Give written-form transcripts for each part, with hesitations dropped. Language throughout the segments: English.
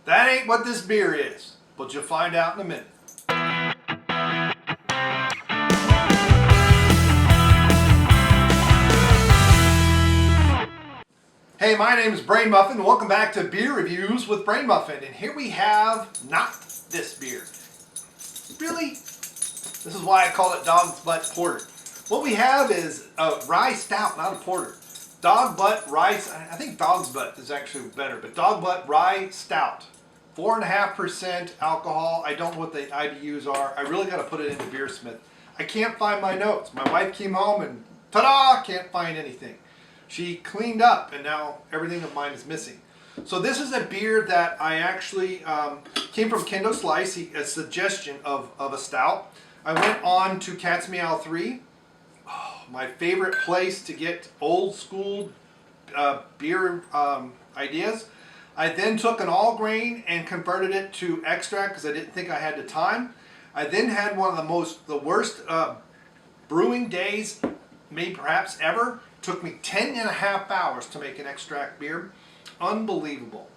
That ain't what this beer is, but you'll find out in a minute. Hey, my name is Brainmuffin, and welcome back to Beer Reviews with Brainmuffin. And here we have not this beer. Really? This is why I call it Dog's Butt Porter. What we have is a Rye Stout, not a porter. Dog Butt Rye, I think Dog's Butt is actually better, but Dog Butt Rye Stout. 4.5% alcohol. I don't know what the IBUs are. I really got to put it into Beersmith. I can't find my notes. My wife came home and ta-da, can't find anything. She cleaned up and now everything of mine is missing. So this is a beer that I actually came from Kendo Slice, a suggestion of a stout. I went on to Cat's Meow 3, my favorite place to get old school beer ideas. I then took an all grain and converted it to extract because I didn't think I had the time. I then had one of the worst brewing days, maybe perhaps ever. Took me 10.5 hours to make an extract beer. Unbelievable.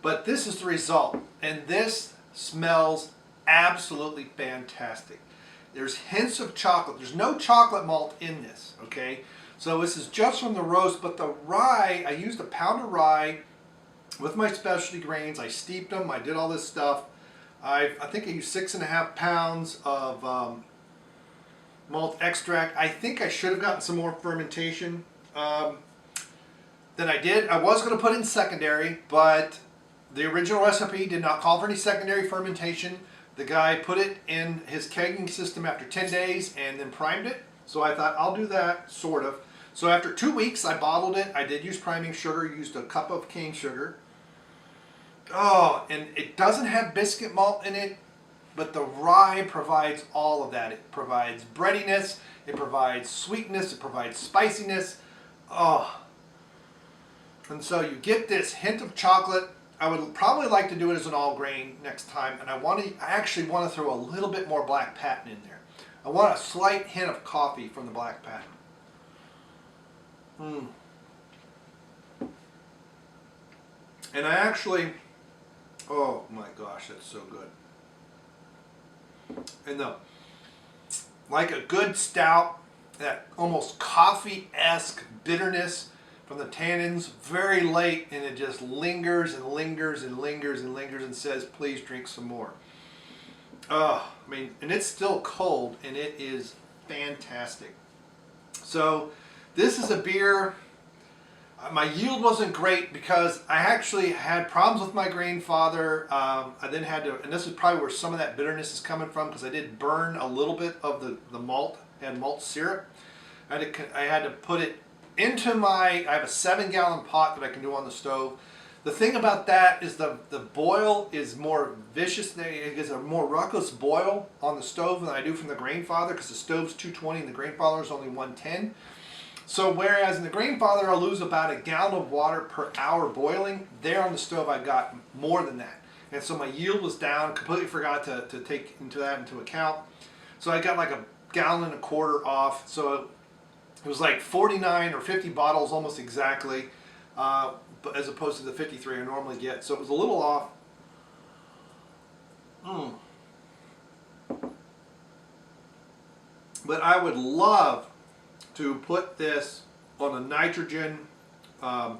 But this is the result, and this smells absolutely fantastic. There's hints of chocolate. There's no chocolate malt in this, okay? So this is just from the roast, but the rye, I used a pound of rye with my specialty grains. I steeped them, I did all this stuff. I think I used 6.5 pounds of malt extract. I think I should have gotten some more fermentation than I did. I was going to put in secondary, but the original recipe did not call for any secondary fermentation. The guy put it in his kegging system after 10 days and then primed it. So I thought I'll do that, sort of. So after 2 weeks, I bottled it. I did use priming sugar, used a cup of cane sugar. Oh, and it doesn't have biscuit malt in it, but the rye provides all of that. It provides breadiness, it provides sweetness, it provides spiciness. Oh. And so you get this hint of chocolate. I would probably like to do it as an all grain next time, and I actually want to throw a little bit more black patent in there. I want a slight hint of coffee from the black patent. And I actually, oh my gosh, that's so good. And like a good stout, that almost coffee-esque bitterness from the tannins, very late, and it just lingers and lingers and lingers and lingers and says, please drink some more. I mean, and it's still cold, and it is fantastic. So this is a beer. My yield wasn't great because I actually had problems with my Grainfather. I then had to, and this is probably where some of that bitterness is coming from, because I did burn a little bit of the malt and malt syrup. I had to put it into I have a 7-gallon pot that I can do on the stove. The thing about that is the boil is more vicious. It gives a more ruckus boil on the stove than I do from the Grainfather, because the stove's 220 and the Grainfather is only 110. So whereas in the Grainfather I'll lose about a gallon of water per hour boiling, there on the stove I got more than that. And so my yield was down, completely forgot to take that into account. So I got like a gallon and a quarter off. So it was like 49 or 50 bottles almost exactly, but as opposed to the 53 I normally get. So it was a little off. But I would love to put this on a nitrogen, a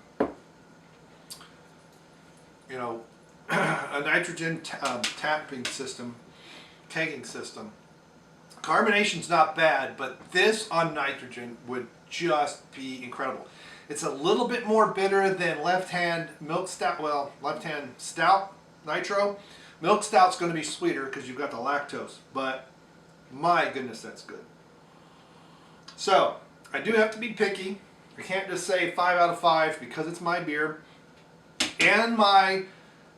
nitrogen tapping system, kegging system. Carbonation's not bad, but this on nitrogen would just be incredible. It's a little bit more bitter than left-hand milk stout, well, left-hand stout nitro. Milk stout's going to be sweeter because you've got the lactose, but my goodness, that's good. So I do have to be picky. I can't just say 5 out of 5 because it's my beer. And my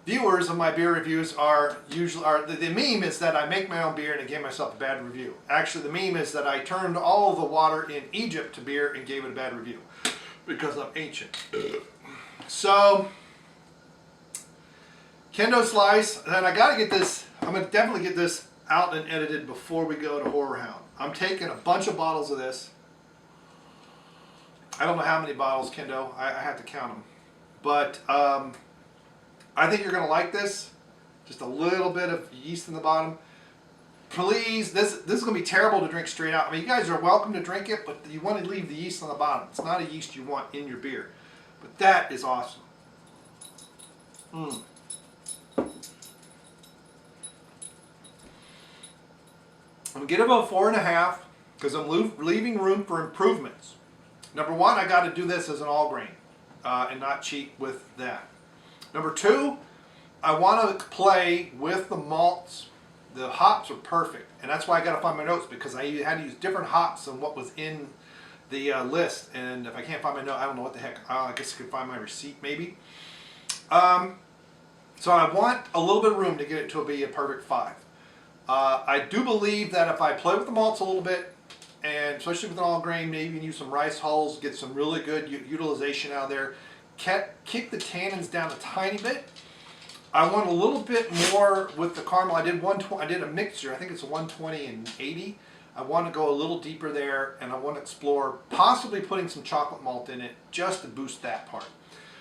viewers of my beer reviews the meme is that I make my own beer and I gave myself a bad review. Actually, the meme is that I turned all of the water in Egypt to beer and gave it a bad review because I'm ancient. So Kendo Slice, and I gotta get this, I'm gonna definitely get this out and edited before we go to Horror Hound. I'm taking a bunch of bottles of this. I don't know how many bottles, Kendo. I have to count them. But I think you're going to like this. Just a little bit of yeast in the bottom. Please, this is going to be terrible to drink straight out. I mean, you guys are welcome to drink it, but you want to leave the yeast on the bottom. It's not a yeast you want in your beer. But that is awesome. I'm going to get about 4.5 because I'm leaving room for improvements. Number one, I got to do this as an all grain and not cheat with that. Number two, I want to play with the malts. The hops are perfect, and that's why I got to find my notes, because I had to use different hops than what was in the list. And if I can't find my note, I don't know what the heck. I guess I could find my receipt maybe. So I want a little bit of room to get it to be a perfect 5. I do believe that if I play with the malts a little bit, and especially with an all grain, maybe even use some rice hulls, get some really good utilization out of there, kick the tannins down a tiny bit. I want a little bit more with the caramel. I did a mixture. I think it's a 120 and 80. I want to go a little deeper there, and I want to explore possibly putting some chocolate malt in it just to boost that part.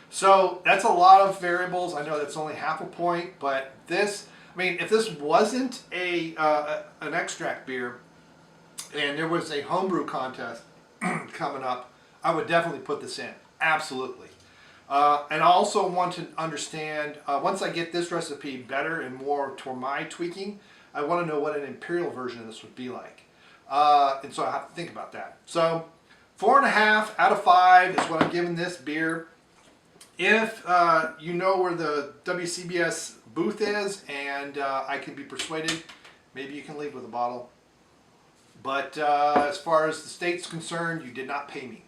So that's a lot of variables. I know that's only half a point, but this, I mean, if this wasn't an extract beer and there was a homebrew contest coming up, I would definitely put this in. Absolutely. And I also want to understand, once I get this recipe better and more to my tweaking, I want to know what an imperial version of this would be like. And so I have to think about that. So 4.5 out of 5 is what I'm giving this beer. If you know where the WCBS booth is and I can be persuaded, maybe you can leave with a bottle. But as far as the state's concerned, you did not pay me.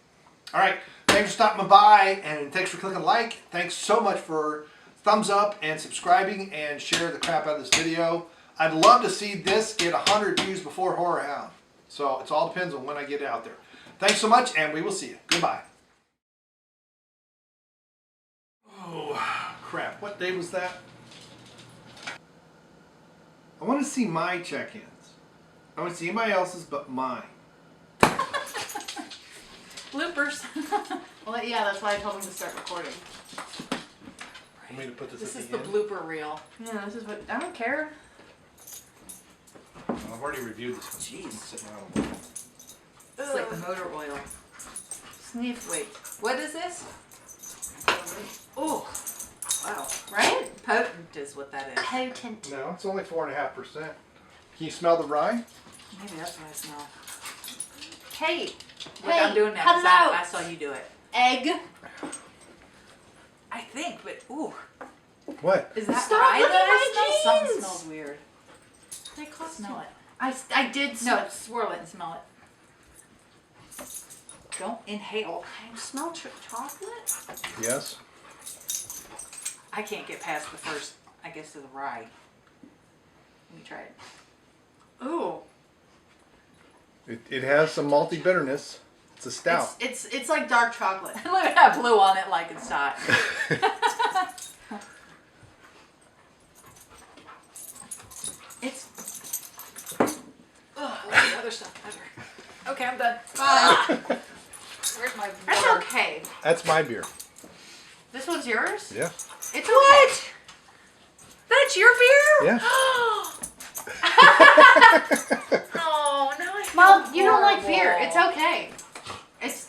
All right, thanks for stopping by, and thanks for clicking like. Thanks so much for thumbs up and subscribing, and share the crap out of this video. I'd love to see this get 100 views before Horror Hound. So it all depends on when I get it out there. Thanks so much, and we will see you. Goodbye. Oh, crap. What day was that? I want to see my check-ins. I want to see anybody else's but mine. Bloopers. Well, yeah, that's why I told him to start recording. Want me to put this This at is the the end? blooper reel. Yeah, this is what, I don't care. I've already reviewed this one. Jeez. It's sitting around. It's like the motor oil. Sniff, wait. What is this? Oh, wow. Right? Potent is what that is. Potent. No, it's only 4.5%. Can you smell the rye? Maybe that's what I smell. Hey. Look, Hey, I'm doing that cut because it out. I saw you do it. Egg. I think, but ooh. What? Is that Stop rye licking that my I smell? Something jeans. smells weird. They cost Smell you. it. I did smell. No, swirl it and smell it. Don't inhale. I smell chocolate. Yes. I can't get past the first, I guess, of the rye. Let me try it. Ooh. It has some malty bitterness. It's a stout. It's like dark chocolate. Look at that blue on it like it's hot. It's... Ugh, the other stuff better. Okay, I'm done. Bye. Where's my That's water? okay. That's my beer. This one's yours? Yeah. It's What? okay. That's your beer? Yeah. Oh, now I feel Mom, you don't like horrible. beer. It's okay. It's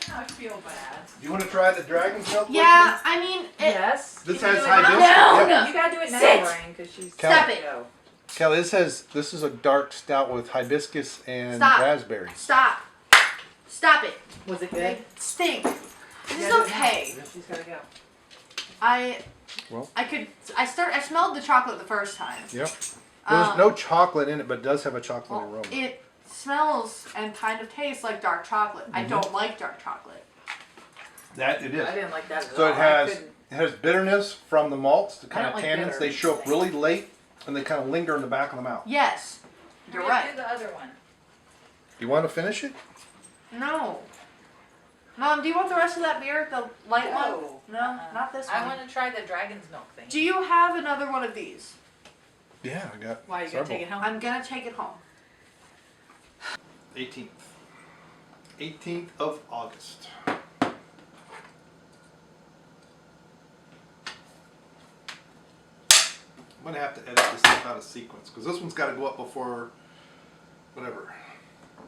Now I feel bad. Do you want to try the dragon milk? yeah. I mean, Yes. This You can has do it now. hibiscus. No, Yep. no. You gotta do it now, Sit. Brian, because she's... Stop it. Go. Kelly, this is a dark stout with hibiscus and Stop. raspberries. stop. Stop it. Was it good? They stink. This You is gotta do it okay. now. She's gotta go. I Well. I smelled the chocolate the first time. Yep. There's no chocolate in it, but it does have a chocolate Well, aroma. it smells and kind of tastes like dark chocolate. I don't like dark chocolate. That it is. I didn't like that at So all. it I has couldn't- bitterness from the malts, the kind I of don't like tannins. bitter. They show up really late, and they kind of linger in the back of the mouth. Yes, you're Hurry up, right. do the other one. You want to finish it? No. Mom, do you want the rest of that beer? The light one? No. No, not this one. I want to try the dragon's milk thing. Do you have another one of these? Yeah, I got Why, you several. gonna take it home? I'm gonna take it home. 18th. 18th of August. I'm gonna have to edit this stuff out of sequence because this one's got to go up before whatever.